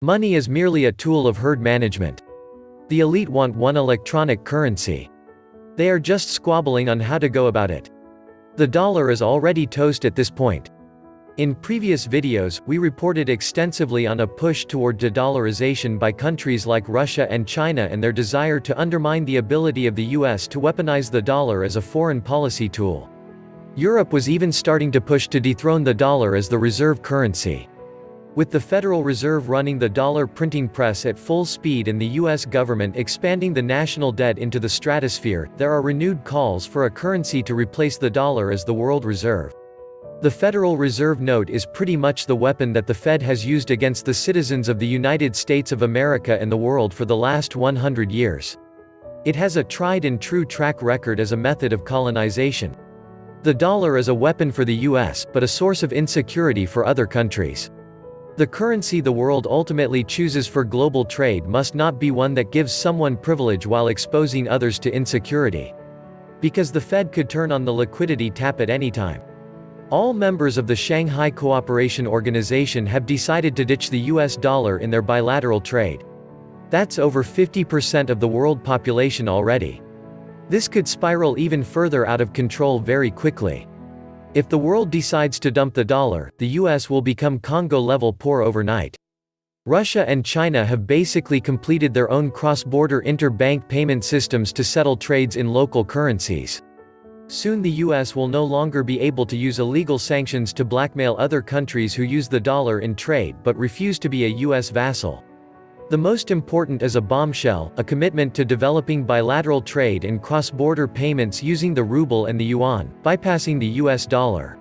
Money is merely a tool of herd management. The elite want one electronic currency. They are just squabbling on how to go about it. The dollar is already toast at this point. In previous videos, we reported extensively on a push toward de-dollarization by countries like Russia and China and their desire to undermine the ability of the US to weaponize the dollar as a foreign policy tool. Europe was even starting to push to dethrone the dollar as the reserve currency. With the Federal Reserve running the dollar printing press at full speed and the US government expanding the national debt into the stratosphere, there are renewed calls for a currency to replace the dollar as the world reserve. The Federal Reserve note is pretty much the weapon that the Fed has used against the citizens of the United States of America and the world for the last 100 years. It has a tried and true track record as a method of colonization. The dollar is a weapon for the US, but a source of insecurity for other countries. The currency the world ultimately chooses for global trade must not be one that gives someone privilege while exposing others to insecurity. Because the Fed could turn on the liquidity tap at any time. All members of the Shanghai Cooperation Organization have decided to ditch the US dollar in their bilateral trade. That's over 50% of the world population already. This could spiral even further out of control very quickly. If the world decides to dump the dollar, the US will become Congo-level poor overnight. Russia and China have basically completed their own cross-border interbank payment systems to settle trades in local currencies. Soon the US will no longer be able to use illegal sanctions to blackmail other countries who use the dollar in trade but refuse to be a US vassal. The most important is a bombshell, a commitment to developing bilateral trade and cross-border payments using the ruble and the yuan, bypassing the US dollar.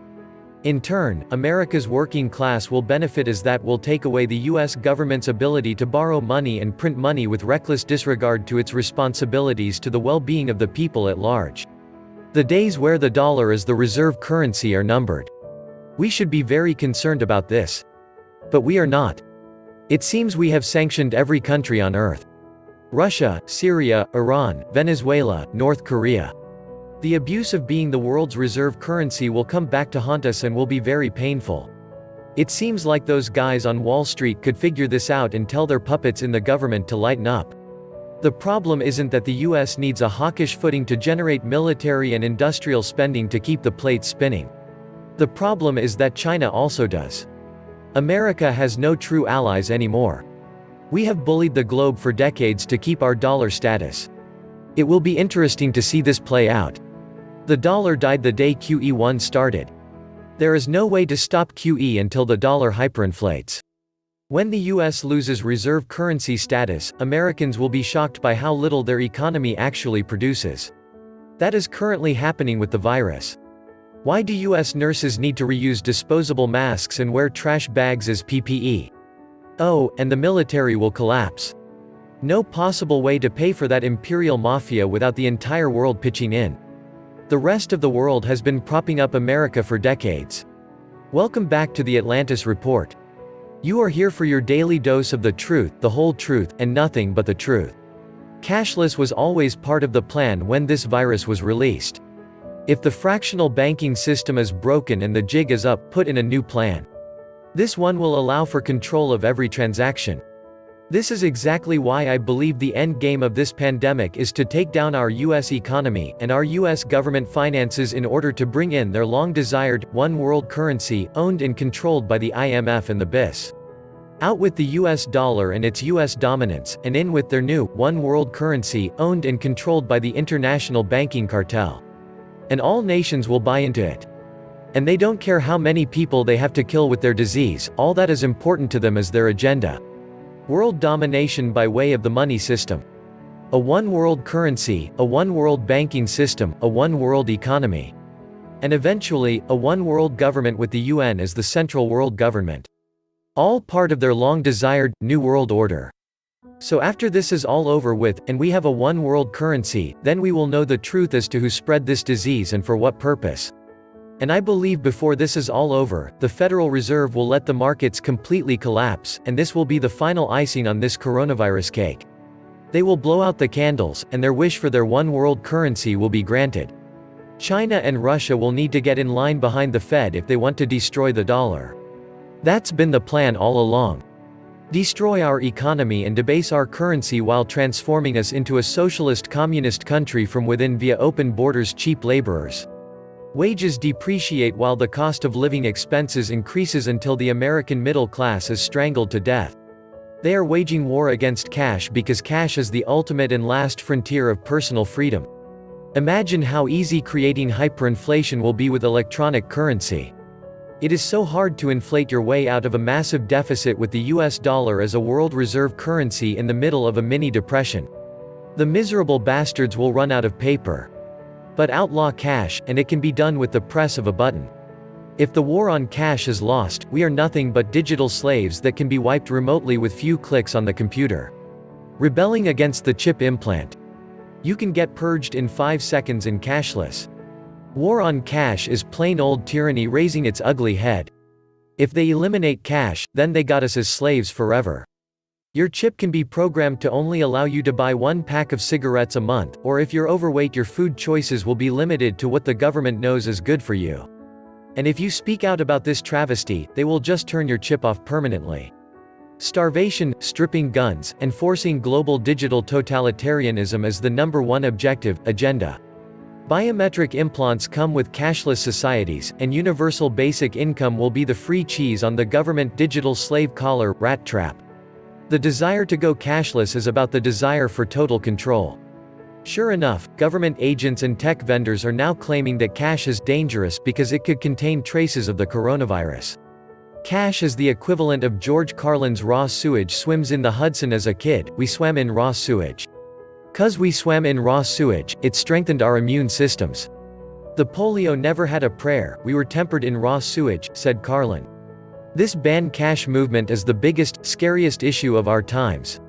In turn, America's working class will benefit as that will take away the US government's ability to borrow money and print money with reckless disregard to its responsibilities to the well-being of the people at large. The days where the dollar is the reserve currency are numbered. We should be very concerned about this. But we are not. It seems we have sanctioned every country on earth. Russia, Syria, Iran, Venezuela, North Korea. The abuse of being the world's reserve currency will come back to haunt us and will be very painful. It seems like those guys on Wall Street could figure this out and tell their puppets in the government to lighten up. The problem isn't that the US needs a hawkish footing to generate military and industrial spending to keep the plates spinning. The problem is that China also does. America has no true allies anymore. We have bullied the globe for decades to keep our dollar status. It will be interesting to see this play out. The dollar died the day QE1 started. There is no way to stop QE until the dollar hyperinflates. When the US loses reserve currency status, Americans will be shocked by how little their economy actually produces. That is currently happening with the virus. Why do US nurses need to reuse disposable masks and wear trash bags as PPE? Oh, and the military will collapse. No possible way to pay for that imperial mafia without the entire world pitching in. The rest of the world has been propping up America for decades. Welcome back to the Atlantis Report. You are here for your daily dose of the truth, the whole truth, and nothing but the truth. Cashless was always part of the plan when this virus was released. If the fractional banking system is broken and the jig is up, put in a new plan. This one will allow for control of every transaction. This is exactly why I believe the end game of this pandemic is to take down our US economy and our US government finances in order to bring in their long-desired, one world currency, owned and controlled by the IMF and the BIS. Out with the US dollar and its US dominance, and in with their new, one world currency, owned and controlled by the international banking cartel. And all nations will buy into it. And they don't care how many people they have to kill with their disease, all that is important to them is their agenda. World domination by way of the money system. A one world currency, a one world banking system, a one world economy. And eventually, a one world government with the UN as the central world government. All part of their long-desired, new world order. So after this is all over with, and we have a one world currency, then we will know the truth as to who spread this disease and for what purpose. And I believe before this is all over, the Federal Reserve will let the markets completely collapse, and this will be the final icing on this coronavirus cake. They will blow out the candles, and their wish for their one world currency will be granted. China and Russia will need to get in line behind the Fed if they want to destroy the dollar. That's been the plan all along. destroy our economy and debase our currency while transforming us into a socialist communist country from within via open borders, cheap laborers. Wages depreciate while the cost of living expenses increases until the American middle class is strangled to death. They are waging war against cash because cash is the ultimate and last frontier of personal freedom. Imagine how easy creating hyperinflation will be with electronic currency. It is so hard to inflate your way out of a massive deficit with the US dollar as a world reserve currency in the middle of a mini-depression. The miserable bastards will run out of paper. But outlaw cash, and it can be done with the press of a button. If the war on cash is lost, we are nothing but digital slaves that can be wiped remotely with few clicks on the computer. Rebelling against the chip implant. You can get purged in 5 seconds in Cashless. War on cash is plain old tyranny raising its ugly head. If they eliminate cash, then they got us as slaves forever. Your chip can be programmed to only allow you to buy 1 pack of cigarettes a month, or if you're overweight, your food choices will be limited to what the government knows is good for you. And if you speak out about this travesty, they will just turn your chip off permanently. Starvation, stripping guns, and forcing global digital totalitarianism is the #1 objective, agenda. Biometric implants come with cashless societies, and universal basic income will be the free cheese on the government digital slave collar, rat trap. The desire to go cashless is about the desire for total control. Sure enough, government agents and tech vendors are now claiming that cash is dangerous because it could contain traces of the coronavirus. Cash is the equivalent of George Carlin's raw sewage. Swims in the Hudson. As a kid, we swam in raw sewage. 'Cause we swam in raw sewage, it strengthened our immune systems. The polio never had a prayer, we were tempered in raw sewage, said Carlin. This ban cash movement is the biggest, scariest issue of our times.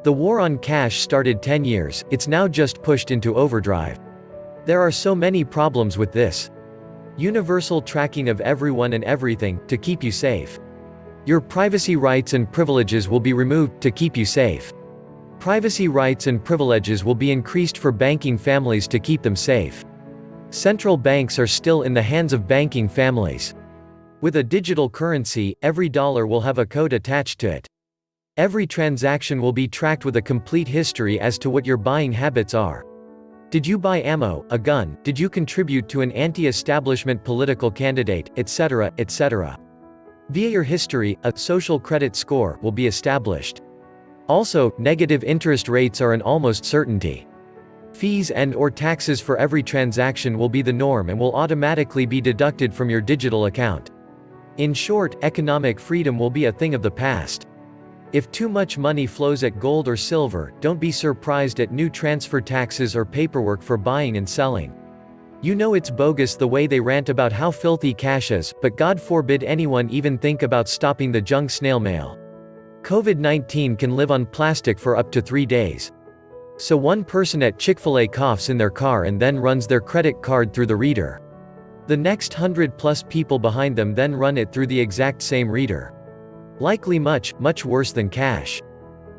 The war on cash started 10 years, it's now just pushed into overdrive. There are so many problems with this. Universal tracking of everyone and everything, to keep you safe. Your privacy rights and privileges will be removed, to keep you safe. Privacy rights and privileges will be increased for banking families to keep them safe. Central banks are still in the hands of banking families. With a digital currency, every dollar will have a code attached to it. Every transaction will be tracked with a complete history as to what your buying habits are. Did you buy ammo, a gun, did you contribute to an anti-establishment political candidate, etc., etc. Via your history, a social credit score will be established. Also, negative interest rates are an almost certainty. Fees and/or taxes for every transaction will be the norm and will automatically be deducted from your digital account. In short, economic freedom will be a thing of the past. If too much money flows at gold or silver, don't be surprised at new transfer taxes or paperwork for buying and selling. You know it's bogus the way they rant about how filthy cash is, but God forbid anyone even think about stopping the junk snail mail. COVID-19 can live on plastic for up to 3 days. So one person at Chick-fil-A coughs in their car and then runs their credit card through the reader. The next 100+ people behind them then run it through the exact same reader. Likely much, much worse than cash.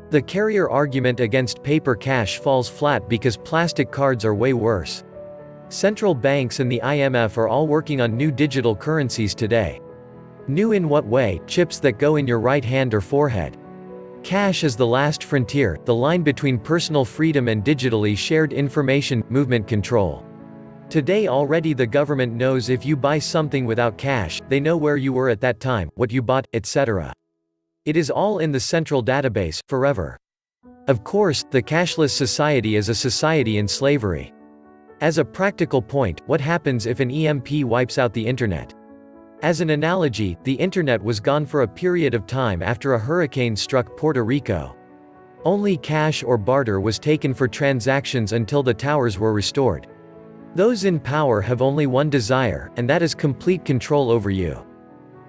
The carrier argument against paper cash falls flat because plastic cards are way worse. Central banks and the IMF are all working on new digital currencies today. New in what way? Chips that go in your right hand or forehead. Cash is the last frontier, the line between personal freedom and digitally shared information, movement control. Today already the government knows if you buy something without cash, they know where you were at that time, what you bought, etc. It is all in the central database, forever. Of course, the cashless society is a society in slavery. As a practical point, what happens if an EMP wipes out the internet? As an analogy, the internet was gone for a period of time after a hurricane struck Puerto Rico. Only cash or barter was taken for transactions until the towers were restored. Those in power have only one desire, and that is complete control over you.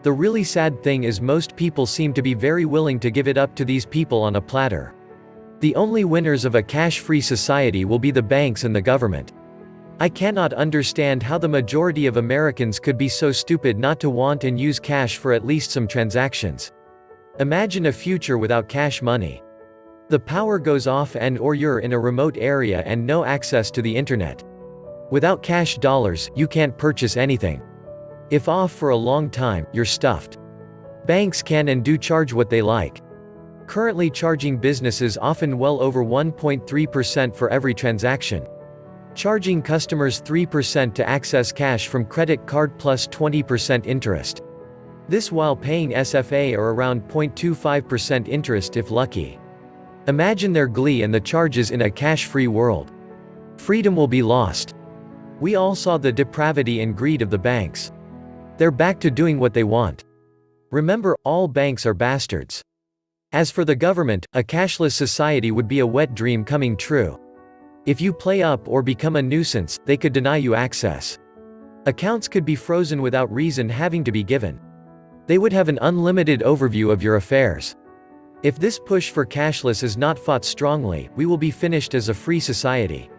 The really sad thing is most people seem to be very willing to give it up to these people on a platter. The only winners of a cash-free society will be the banks and the government. I cannot understand how the majority of Americans could be so stupid not to want and use cash for at least some transactions. Imagine a future without cash money. The power goes off and/or you're in a remote area and no access to the internet. Without cash dollars, you can't purchase anything. If off for a long time, you're stuffed. Banks can and do charge what they like. currently charging businesses often well over 1.3% for every transaction. Charging customers 3% to access cash from credit card plus 20% interest. This while paying SFA or around 0.25% interest if lucky. Imagine their glee and the charges in a cash-free world. Freedom will be lost. We all saw the depravity and greed of the banks. They're back to doing what they want. Remember, all banks are bastards. As for the government, a cashless society would be a wet dream coming true. If you play up or become a nuisance, they could deny you access. Accounts could be frozen without reason having to be given. They would have an unlimited overview of your affairs. If this push for cashless is not fought strongly, we will be finished as a free society.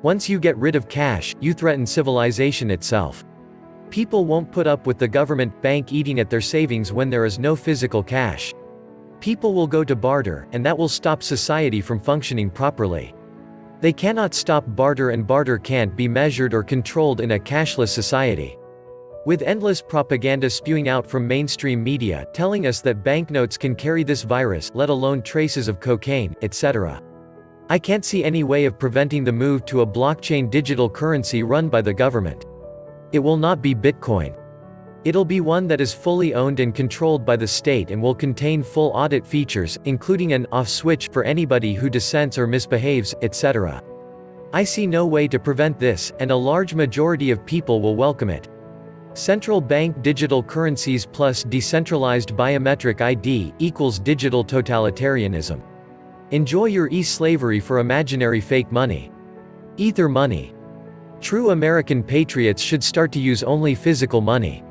Once you get rid of cash, you threaten civilization itself. People won't put up with the government bank eating at their savings when there is no physical cash. People will go to barter, and that will stop society from functioning properly. They cannot stop barter, and barter can't be measured or controlled in a cashless society. With endless propaganda spewing out from mainstream media telling us that banknotes can carry this virus, let alone traces of cocaine, etc. I can't see any way of preventing the move to a blockchain digital currency run by the government. It will not be Bitcoin. It'll be one that is fully owned and controlled by the state and will contain full audit features, including an off switch for anybody who dissents or misbehaves, etc. I see no way to prevent this, and a large majority of people will welcome it. Central bank digital currencies plus decentralized biometric ID equals digital totalitarianism. Enjoy your e-slavery for imaginary fake money. Ether money. True American patriots should start to use only physical money.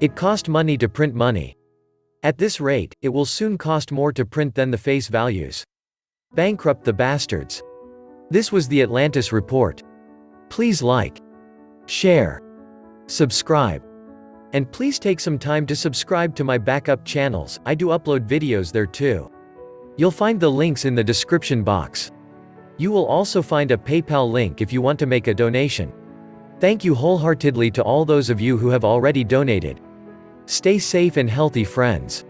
It cost money to print money. At this rate, it will soon cost more to print than the face values. Bankrupt the bastards. This was the Atlantis Report. Please like, share, subscribe. And please take some time to subscribe to my backup channels. I do upload videos there too. You'll find the links in the description box. You will also find a PayPal link if you want to make a donation. Thank you wholeheartedly to all those of you who have already donated. Stay safe and healthy, friends.